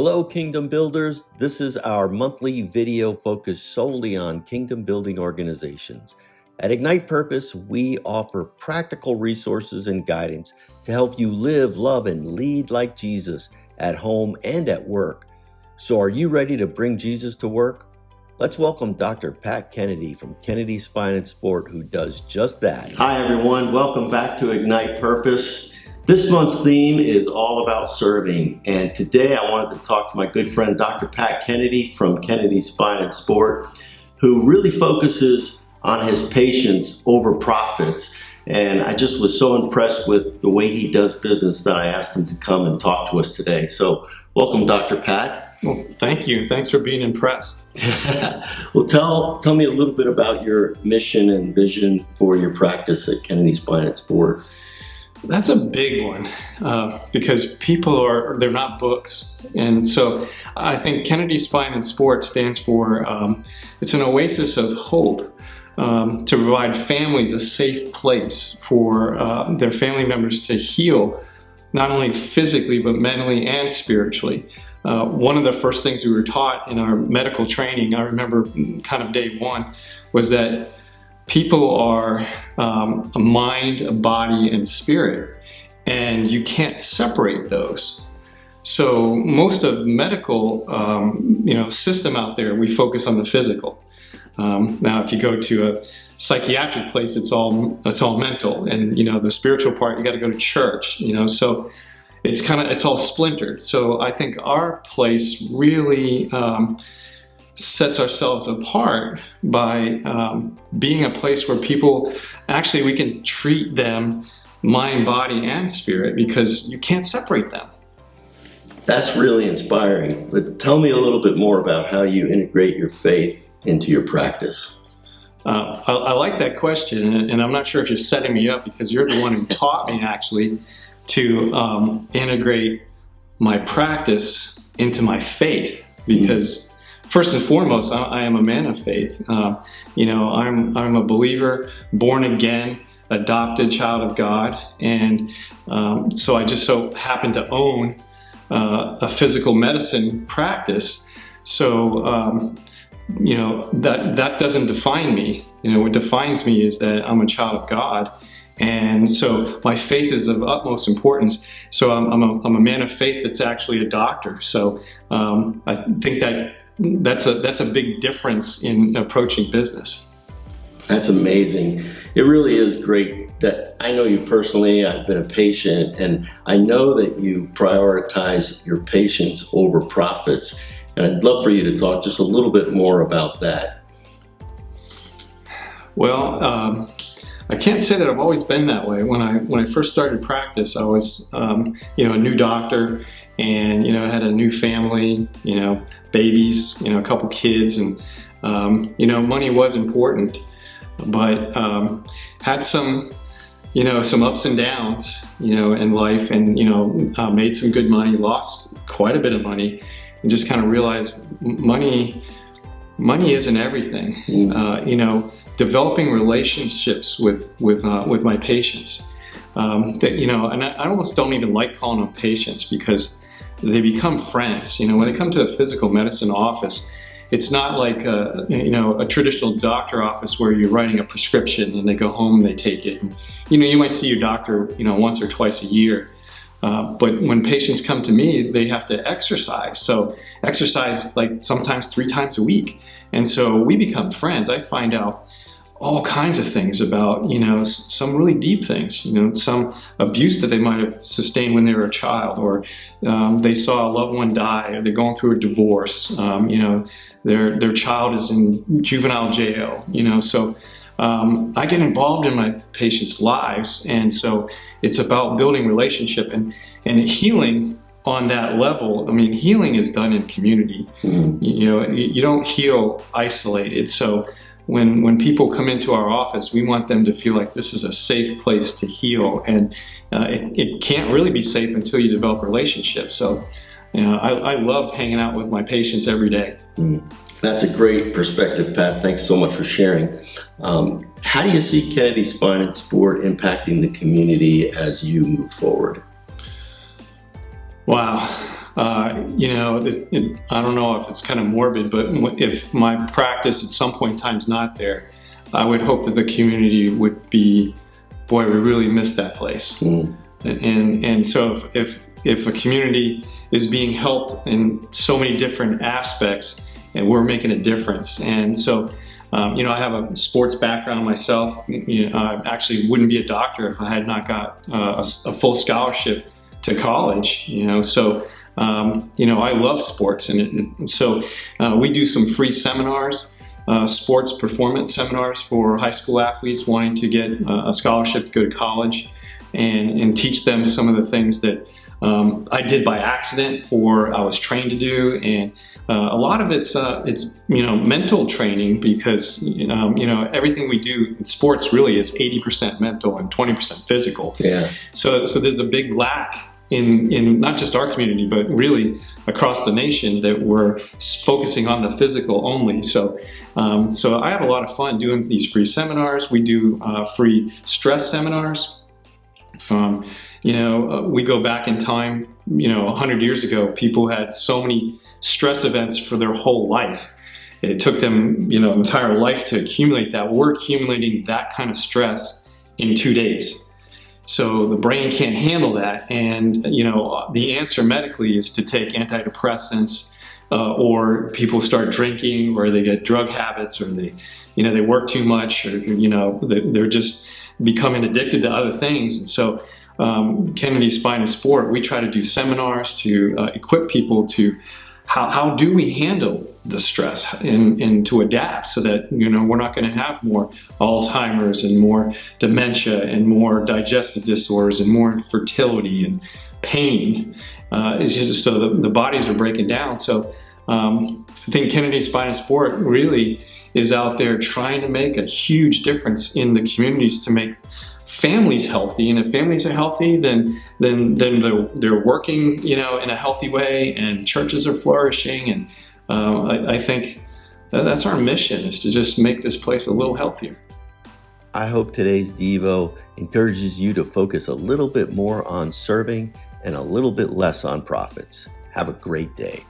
Hello, Kingdom Builders. This is our monthly video focused solely on kingdom building organizations. At Ignite Purpose, we offer practical resources and guidance to help you live, love, and lead like Jesus at home and at work. So are you ready to bring Jesus to work? Let's welcome Dr. Pat Kennedy from Kennedy Spine and Sport, who does just that. Hi, everyone. Welcome back to Ignite Purpose. This month's theme is all about serving, and today I wanted to talk to my good friend Dr. Pat Kennedy from Kennedy Spine and Sport, who really focuses on his patients over profits. And I just was so impressed with the way he does business that I asked him to come and talk to us today. So welcome, Dr. Pat. Well, thank you. Thanks for being impressed. Well, tell me a little bit about your mission and vision for your practice at Kennedy Spine and Sport. That's a big one because they're not books. And so I think Kennedy Spine and Sport stands for, it's an oasis of hope to provide families a safe place for their family members to heal, not only physically, but mentally and spiritually. One of the first things we were taught in our medical training, I remember kind of day one, was that people are a mind, a body, and spirit, and you can't separate those. So most of medical system out there, we focus on the physical. Now, if you go to a psychiatric place, it's all mental, and the spiritual part, you got to go to church. So it's all splintered. So I think our place really sets ourselves apart by being a place where people, actually we can treat them mind, body, and spirit, because you can't separate them. That's really inspiring. But tell me a little bit more about how you integrate your faith into your practice. I like that question, and I'm not sure if you're setting me up, because you're the one who taught me actually to integrate my practice into my faith, because first and foremost, I am a man of faith. I'm a believer, born again, adopted child of God, and so I just so happen to own a physical medicine practice. So that doesn't define me. What defines me is that I'm a child of God, and so my faith is of utmost importance. So I'm a man of faith that's actually a doctor. So I think that's a big difference in approaching business. That's amazing. It really is great that I know you personally. I've been a patient, and I know that you prioritize your patients over profits. And I'd love for you to talk just a little bit more about that. Well, I can't say that I've always been that way. When I first started practice, I was a new doctor, and had a new family, babies, a couple kids, and money was important, but had some ups and downs, in life, and made some good money, lost quite a bit of money, and just kind of realized money isn't everything. Developing relationships with my patients, and I almost don't even like calling them patients, because they become friends. When they come to a physical medicine office, it's not like a traditional doctor office where you're writing a prescription and they go home and they take it. And, you might see your doctor, once or twice a year. But when patients come to me, they have to exercise. So exercise is like sometimes 3 times a week. And so we become friends. I find out all kinds of things about, some really deep things, some abuse that they might have sustained when they were a child, or they saw a loved one die, or they're going through a divorce, their child is in juvenile jail, so I get involved in my patients' lives, and so it's about building relationship and healing on that level. I mean, healing is done in community. Mm-hmm. You don't heal isolated. So when people come into our office, we want them to feel like this is a safe place to heal, and it can't really be safe until you develop relationships. So I love hanging out with my patients every day. That's a great perspective, Pat. Thanks so much for sharing. How do you see Kennedy Spine and Sport impacting the community as you move forward? Wow. I don't know if it's kind of morbid, but if my practice at some point in time is not there, I would hope that the community would be, boy, we really miss that place. Mm. And so if a community is being helped in so many different aspects, and we're making a difference. And so, I have a sports background myself. I actually wouldn't be a doctor if I had not got a full scholarship to college. So I love sports, and so we do some free seminars, sports performance seminars for high school athletes wanting to get a scholarship to go to college, and teach them some of the things that I did by accident or I was trained to do. And a lot of it's mental training, because everything we do in sports really is 80% mental and 20% physical. Yeah. So there's a big lack in not just our community, but really across the nation, that we're focusing on the physical only. So I have a lot of fun doing these free seminars. We do free stress seminars. We go back in time, 100 years ago, people had so many stress events for their whole life. It took them, entire life to accumulate that. We're accumulating that kind of stress in 2 days. So the brain can't handle that. And, the answer medically is to take antidepressants, or people start drinking, or they get drug habits, or they work too much, or, they're just becoming addicted to other things. And so Kennedy Spine and Sport, we try to do seminars to equip people to how do we handle the stress and to adapt, so that we're not going to have more Alzheimer's and more dementia and more digestive disorders and more infertility and pain. It's just so the bodies are breaking down. So I think Kennedy Spine and Sport really is out there trying to make a huge difference in the communities to make families healthy. And if families are healthy, then they're working, in a healthy way, and churches are flourishing. And I think that's our mission, is to just make this place a little healthier. I hope today's Devo encourages you to focus a little bit more on serving and a little bit less on profits. Have a great day.